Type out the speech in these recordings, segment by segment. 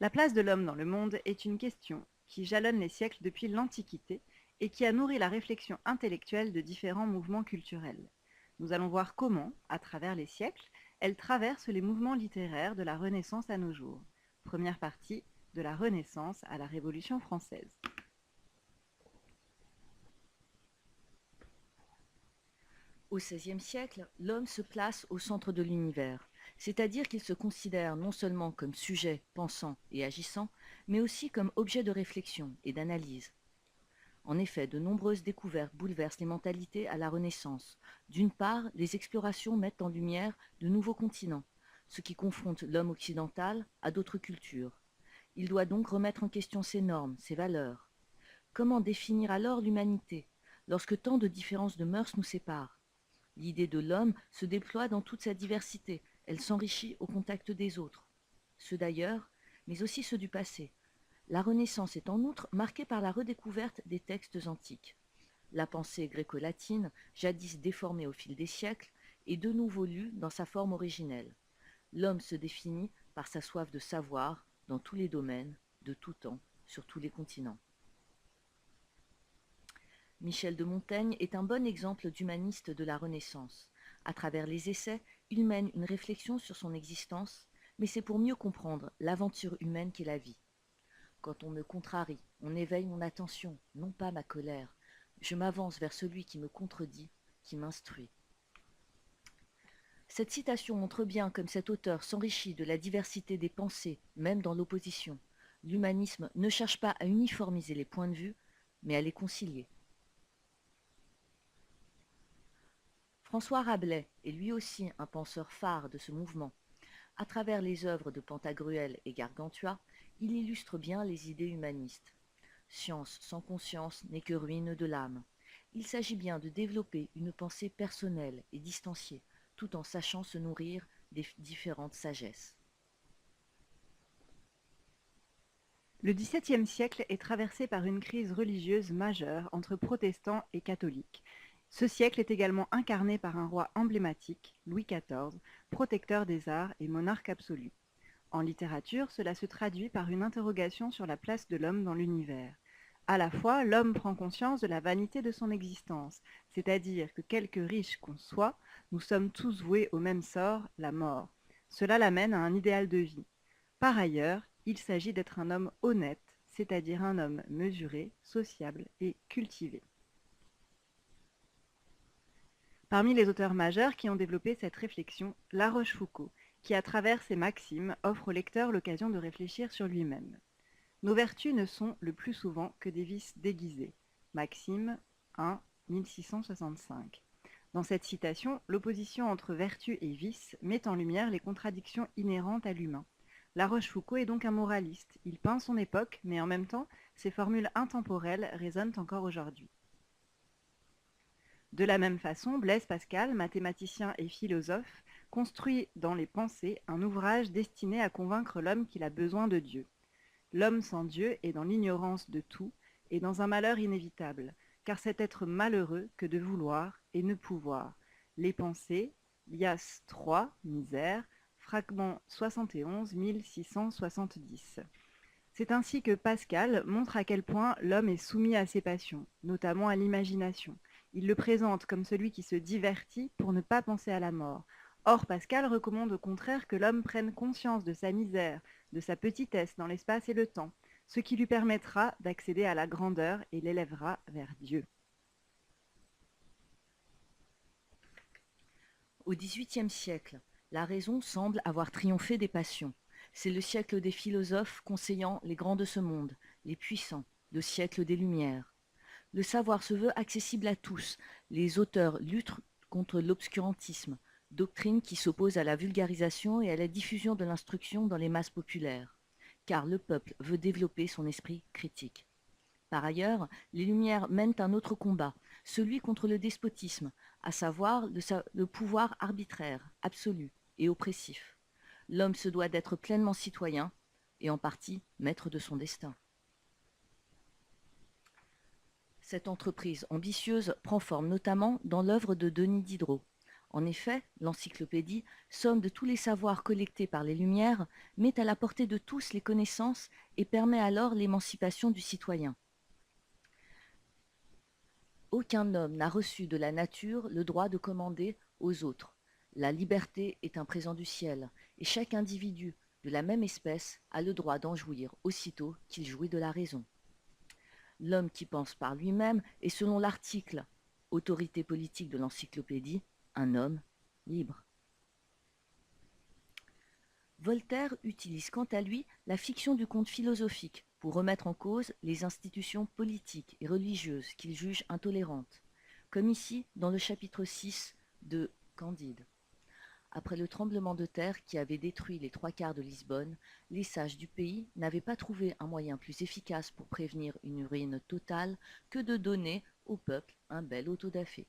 La place de l'homme dans le monde est une question qui jalonne les siècles depuis l'Antiquité et qui a nourri la réflexion intellectuelle de différents mouvements culturels. Nous allons voir comment, à travers les siècles, elle traverse les mouvements littéraires de la Renaissance à nos jours. Première partie, de la Renaissance à la Révolution française. Au XVIe siècle, l'homme se place au centre de l'univers, c'est-à-dire qu'il se considère non seulement comme sujet pensant et agissant, mais aussi comme objet de réflexion et d'analyse. En effet, de nombreuses découvertes bouleversent les mentalités à la Renaissance. D'une part, les explorations mettent en lumière de nouveaux continents, ce qui confronte l'homme occidental à d'autres cultures. Il doit donc remettre en question ses normes, ses valeurs. Comment définir alors l'humanité, lorsque tant de différences de mœurs nous séparent? L'idée de l'homme se déploie dans toute sa diversité, elle s'enrichit au contact des autres, ceux d'ailleurs, mais aussi ceux du passé. La Renaissance est en outre marquée par la redécouverte des textes antiques. La pensée gréco-latine, jadis déformée au fil des siècles, est de nouveau lue dans sa forme originelle. L'homme se définit par sa soif de savoir dans tous les domaines, de tout temps, sur tous les continents. Michel de Montaigne est un bon exemple d'humaniste de la Renaissance. À travers les essais, il mène une réflexion sur son existence, mais c'est pour mieux comprendre l'aventure humaine qu'est la vie. Quand on me contrarie, on éveille mon attention, non pas ma colère. Je m'avance vers celui qui me contredit, qui m'instruit. Cette citation montre bien comme cet auteur s'enrichit de la diversité des pensées, même dans l'opposition. L'humanisme ne cherche pas à uniformiser les points de vue, mais à les concilier. François Rabelais est lui aussi un penseur phare de ce mouvement. À travers les œuvres de Pantagruel et Gargantua, il illustre bien les idées humanistes. Science sans conscience n'est que ruine de l'âme. Il s'agit bien de développer une pensée personnelle et distanciée, tout en sachant se nourrir des différentes sagesses. Le XVIIe siècle est traversé par une crise religieuse majeure entre protestants et catholiques. Ce siècle est également incarné par un roi emblématique, Louis XIV, protecteur des arts et monarque absolu. En littérature, cela se traduit par une interrogation sur la place de l'homme dans l'univers. À la fois, l'homme prend conscience de la vanité de son existence, c'est-à-dire que quelque riche qu'on soit, nous sommes tous voués au même sort, la mort. Cela l'amène à un idéal de vie. Par ailleurs, il s'agit d'être un homme honnête, c'est-à-dire un homme mesuré, sociable et cultivé. Parmi les auteurs majeurs qui ont développé cette réflexion, La Rochefoucauld, qui à travers ses maximes offre au lecteur l'occasion de réfléchir sur lui-même. Nos vertus ne sont le plus souvent que des vices déguisés. Maxime 1, 1665. Dans cette citation, l'opposition entre vertu et vice met en lumière les contradictions inhérentes à l'humain. La Rochefoucauld est donc un moraliste. Il peint son époque, mais en même temps, ses formules intemporelles résonnent encore aujourd'hui. De la même façon, Blaise Pascal, mathématicien et philosophe, construit dans les Pensées un ouvrage destiné à convaincre l'homme qu'il a besoin de Dieu. L'homme sans Dieu est dans l'ignorance de tout et dans un malheur inévitable, car c'est être malheureux que de vouloir et ne pouvoir. Les Pensées, Lias 3, Misère, fragment 71, 1670. C'est ainsi que Pascal montre à quel point l'homme est soumis à ses passions, notamment à l'imagination. Il le présente comme celui qui se divertit pour ne pas penser à la mort. Or, Pascal recommande au contraire que l'homme prenne conscience de sa misère, de sa petitesse dans l'espace et le temps, ce qui lui permettra d'accéder à la grandeur et l'élèvera vers Dieu. Au XVIIIe siècle, la raison semble avoir triomphé des passions. C'est le siècle des philosophes conseillant les grands de ce monde, les puissants, le siècle des Lumières. Le savoir se veut accessible à tous. Les auteurs luttent contre l'obscurantisme, doctrine qui s'oppose à la vulgarisation et à la diffusion de l'instruction dans les masses populaires, car le peuple veut développer son esprit critique. Par ailleurs, les Lumières mènent un autre combat, celui contre le despotisme, à savoir le pouvoir arbitraire, absolu et oppressif. L'homme se doit d'être pleinement citoyen et en partie maître de son destin. Cette entreprise ambitieuse prend forme notamment dans l'œuvre de Denis Diderot. En effet, l'encyclopédie, somme de tous les savoirs collectés par les Lumières, met à la portée de tous les connaissances et permet alors l'émancipation du citoyen. Aucun homme n'a reçu de la nature le droit de commander aux autres. La liberté est un présent du ciel, et chaque individu de la même espèce a le droit d'en jouir aussitôt qu'il jouit de la raison. L'homme qui pense par lui-même est, selon l'article autorité politique de l'encyclopédie, un homme libre. Voltaire utilise quant à lui la fiction du conte philosophique pour remettre en cause les institutions politiques et religieuses qu'il juge intolérantes, comme ici dans le chapitre 6 de Candide. Après le tremblement de terre qui avait détruit les 3/4 de Lisbonne, les sages du pays n'avaient pas trouvé un moyen plus efficace pour prévenir une ruine totale que de donner au peuple un bel auto-da-fé.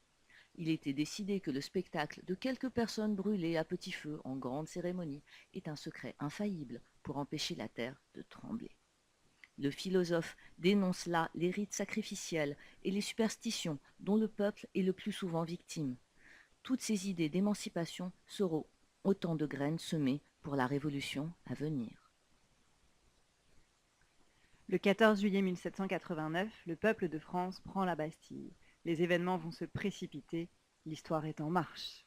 Il était décidé que le spectacle de quelques personnes brûlées à petit feu en grande cérémonie est un secret infaillible pour empêcher la terre de trembler. Le philosophe dénonce là les rites sacrificiels et les superstitions dont le peuple est le plus souvent victime. Toutes ces idées d'émancipation seront autant de graines semées pour la révolution à venir. Le 14 juillet 1789, le peuple de France prend la Bastille. Les événements vont se précipiter, l'histoire est en marche.